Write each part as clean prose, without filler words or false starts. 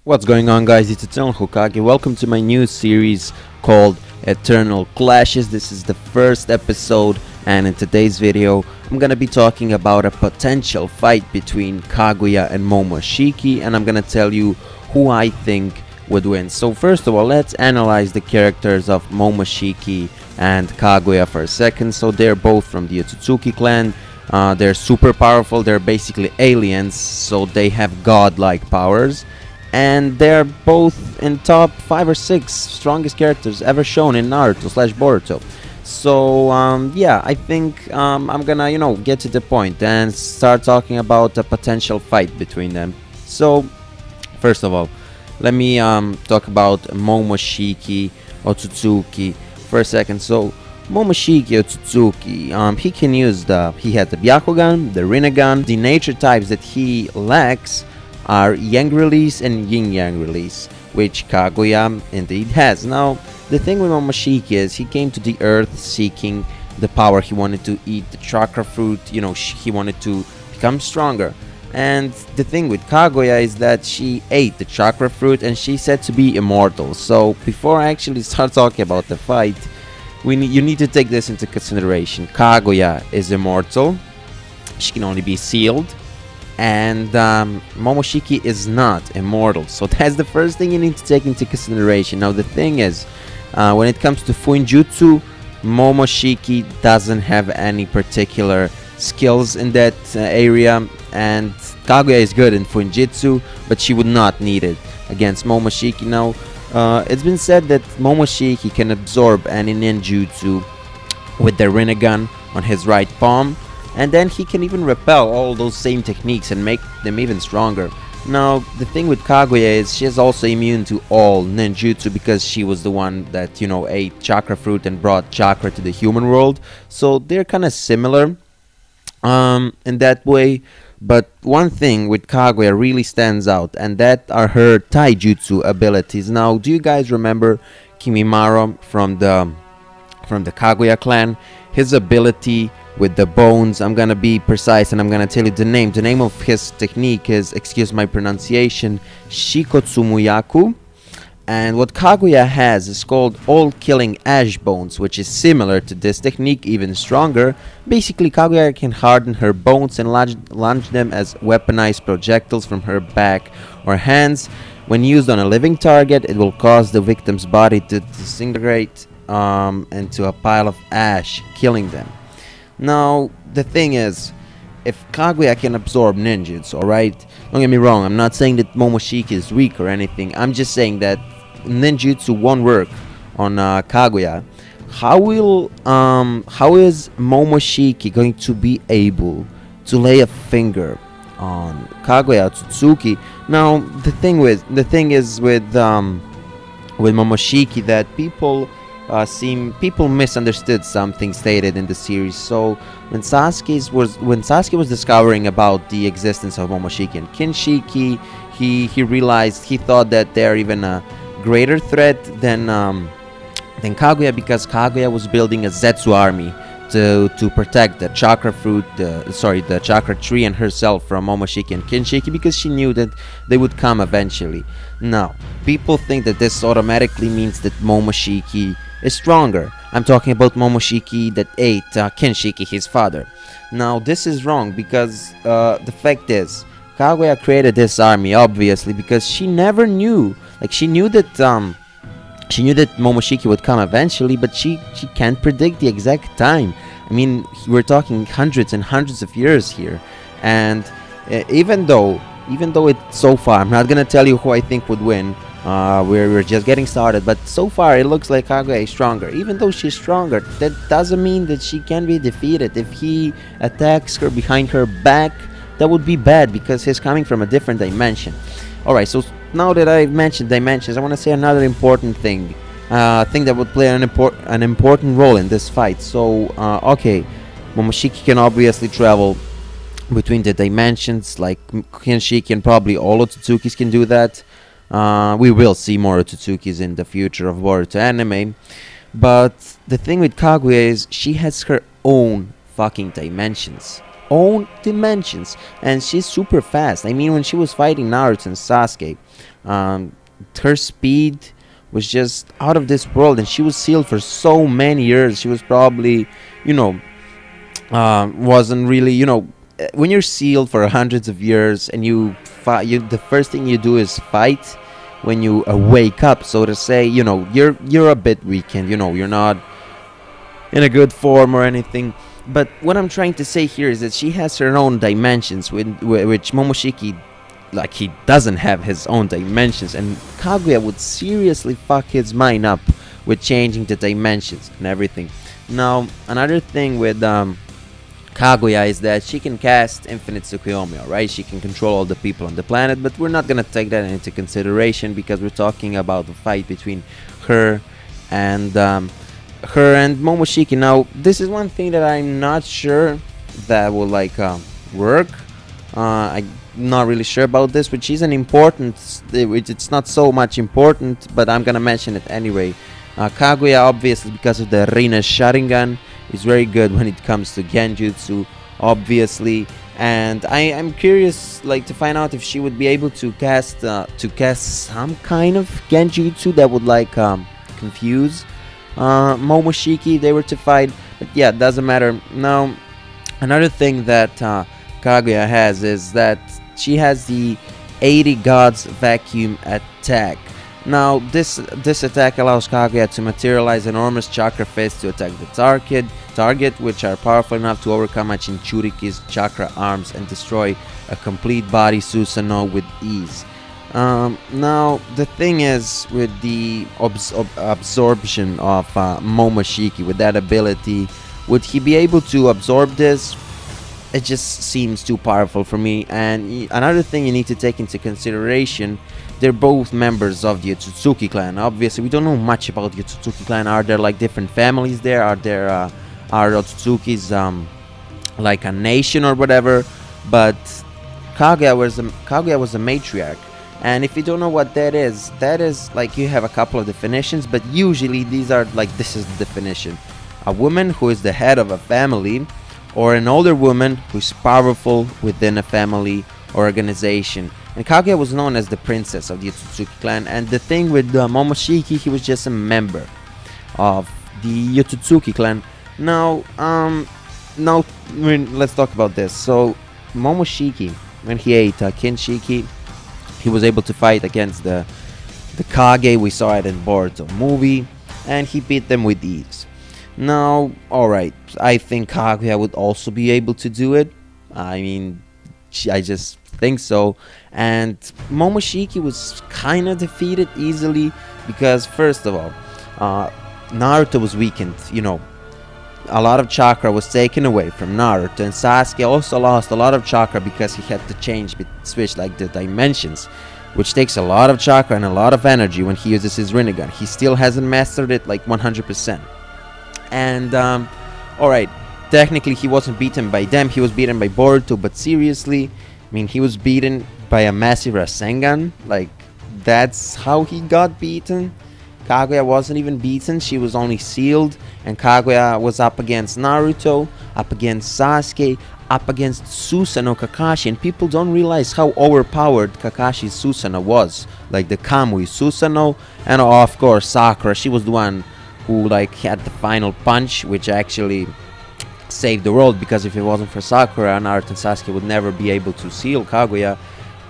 What's going on, guys? It's Eternal Hokage. Welcome to my new series called Eternal Clashes. This is the first episode, and in today's video I'm gonna be talking about a potential fight between Kaguya and Momoshiki, and I'm gonna tell you who I think would win. So first of all, let's analyze the characters of Momoshiki and Kaguya for a second. So they're both from the Otsutsuki clan. They're super powerful. They're basically aliens, so they have godlike powers. And they're both in top 5 or 6 strongest characters ever shown in Naruto/Boruto. So yeah, I think I'm gonna get to the point and start talking about a potential fight between them. So first of all, let me talk about Momoshiki Otsutsuki for a second. So Momoshiki Otsutsuki, he has the Byakugan, the Rinnegan. The nature types that he lacks are Yang release and Yin Yang release, which Kaguya indeed has. Now, the thing with Momoshiki is he came to the earth seeking the power. He wanted to eat the chakra fruit, he wanted to become stronger. And the thing with Kaguya is that she ate the chakra fruit and she's said to be immortal. So before I actually start talking about the fight, you need to take this into consideration. Kaguya is immortal. She can only be sealed. And Momoshiki is not immortal, so that's the first thing you need to take into consideration. Now the thing is, when it comes to Fuinjutsu, Momoshiki doesn't have any particular skills in that area, and Kaguya is good in Fuinjutsu, but she would not need it against Momoshiki. Now it's been said that Momoshiki can absorb any ninjutsu with the Rinnegan on his right palm, and then he can even repel all those same techniques and make them even stronger. Now, the thing with Kaguya is she is also immune to all ninjutsu because she was the one that, ate chakra fruit and brought chakra to the human world. So they're kind of similar in that way. But one thing with Kaguya really stands out, and that are her taijutsu abilities. Now, do you guys remember Kimimaro from the Kaguya clan? His ability with the bones, I'm gonna be precise and I'm gonna tell you the name. The name of his technique is, excuse my pronunciation, Shikotsumuyaku. And what Kaguya has is called all-killing ash bones, which is similar to this technique, even stronger. Basically, Kaguya can harden her bones and launch them as weaponized projectiles from her back or hands. When used on a living target, it will cause the victim's body to disintegrate into a pile of ash, killing them. Now, the thing is, if Kaguya can absorb ninjutsu, alright? Don't get me wrong, I'm not saying that Momoshiki is weak or anything. I'm just saying that ninjutsu won't work on Kaguya. How is Momoshiki going to be able to lay a finger on Kaguya Otsutsuki? Now, the thing is with Momoshiki that people misunderstood something stated in the series. So when Sasuke was discovering about the existence of Momoshiki and Kinshiki, he realized, he thought that they're even a greater threat than Kaguya, because Kaguya was building a Zetsu army to protect the chakra fruit, the chakra tree, and herself from Momoshiki and Kinshiki, because she knew that they would come eventually. Now, people think that this automatically means that Momoshiki is stronger. I'm talking about Momoshiki that ate Kinshiki, his father. Now, this is wrong, because the fact is, Kaguya created this army obviously because she never knew. Like, she knew that Momoshiki would come eventually, but she can't predict the exact time. I mean, we're talking hundreds and hundreds of years here, and even though it's so far, I'm not gonna tell you who I think would win. We're just getting started, but so far it looks like Kaguya is stronger. Even though she's stronger, that doesn't mean that she can be defeated. If he attacks her behind her back, that would be bad because he's coming from a different dimension. Alright, so now that I've mentioned dimensions, I want to say another important thing. Thing that would play an important role in this fight. So, okay, Momoshiki can obviously travel between the dimensions, like Kinshiki and probably all Otsutsukis can do that. We will see more Otsutsukis in the future of Boruto anime. But the thing with Kaguya is she has her own fucking dimensions. own dimensions, and she's super fast. I mean, when she was fighting Naruto and Sasuke, her speed was just out of this world, and she was sealed for so many years. She was probably, you know, wasn't really, you know, when you're sealed for hundreds of years and you fight, the first thing you do is fight. When you wake up, so to say, you know, you're a bit weakened, you know, you're not in a good form or anything. But what I'm trying to say here is that she has her own dimensions, which Momoshiki, like, he doesn't have his own dimensions, and Kaguya would seriously fuck his mind up with changing the dimensions and everything. Now, another thing with Kaguya is that she can cast infinite Tsukuyomi, alright? She can control all the people on the planet, but we're not gonna take that into consideration because we're talking about the fight between her and Momoshiki. Now, this is one thing that I'm not sure that will like work. I'm not really sure about this, which is an important, it's not so much important, but I'm gonna mention it anyway. Kaguya, obviously, because of the Rina Sharingan, is very good when it comes to Genjutsu, obviously, and I'm curious, like, to find out if she would be able to cast some kind of Genjutsu that would like confuse Momoshiki if they were to fight. But yeah, it doesn't matter. Now, another thing that Kaguya has is that she has the 80 Gods Vacuum Attack. Now, this attack allows Kaguya to materialize enormous chakra fists to attack the target, which are powerful enough to overcome Jinchuriki's chakra arms and destroy a complete body Susanoo with ease. Now, the thing is, with the absorption of Momoshiki, with that ability, would he be able to absorb this? It just seems too powerful for me. And another thing you need to take into consideration, they're both members of the Otsutsuki clan. Obviously, we don't know much about the Otsutsuki clan. Are there like different families there? Are there are Otsutsukis like a nation or whatever? But Kaguya was a matriarch. And if you don't know what that is like, you have a couple of definitions, but usually these are like, this is the definition: a woman who is the head of a family, or an older woman who's powerful within a family or organization. And Kaguya was known as the princess of the Otsutsuki clan. And the thing with Momoshiki, he was just a member of the Otsutsuki clan. Now, let's talk about this. So, Momoshiki, when he ate Kinshiki, he was able to fight against the Kage. We saw it in Boruto movie, and he beat them with ease. Now, alright, I think Kaguya would also be able to do it. I mean, I just think so. And Momoshiki was kind of defeated easily because, first of all, Naruto was weakened. You know, a lot of chakra was taken away from Naruto, and Sasuke also lost a lot of chakra because he had to switch like the dimensions, which takes a lot of chakra and a lot of energy when he uses his Rinnegan. He still hasn't mastered it like 100%. And alright, technically he wasn't beaten by them, he was beaten by Boruto, but seriously, I mean, he was beaten by a massive Rasengan. Like, that's how he got beaten. Kaguya wasn't even beaten, she was only sealed, and Kaguya was up against Naruto, up against Sasuke, up against Susanoo Kakashi, and people don't realize how overpowered Kakashi's Susanoo was. Like the Kamui Susanoo, and of course Sakura, she was the one who like had the final punch, which actually saved the world, because if it wasn't for Sakura, Naruto and Sasuke would never be able to seal Kaguya.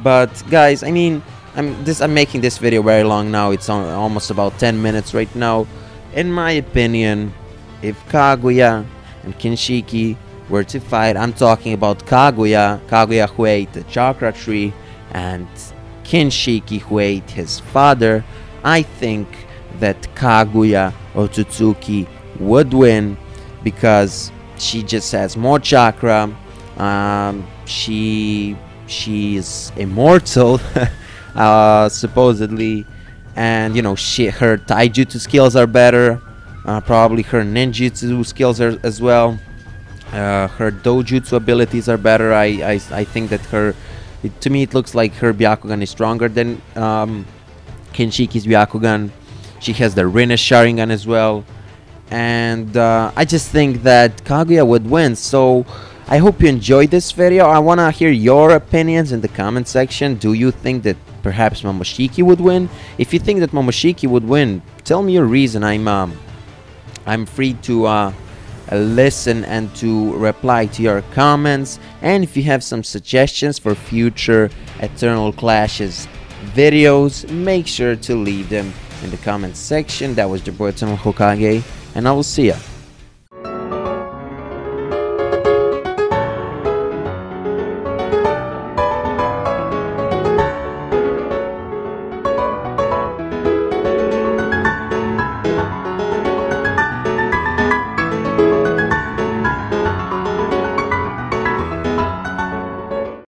But guys, I mean, I'm making this video very long now. It's almost about 10 minutes right now. In my opinion, if Kaguya and Kinshiki were to fight, I'm talking about Kaguya who ate the chakra tree, and Kinshiki who ate his father, I think that Kaguya Otsutsuki would win because she just has more chakra. She is immortal, supposedly, and you know, her taijutsu skills are better. Probably her ninjutsu skills are as well. Her dojutsu abilities are better. I think that to me it looks like her Byakugan is stronger than Kinshiki's Byakugan. She has the Rinne Sharingan as well, and I just think that Kaguya would win. So I hope you enjoyed this video. I want to hear your opinions in the comment section. Do you think that perhaps Momoshiki would win? If you think that Momoshiki would win, tell me your reason. I'm free to listen and to reply to your comments. And if you have some suggestions for future Eternal Clashes videos, make sure to leave them in the comment section. That was your boy Eternal Hokage, and I will see ya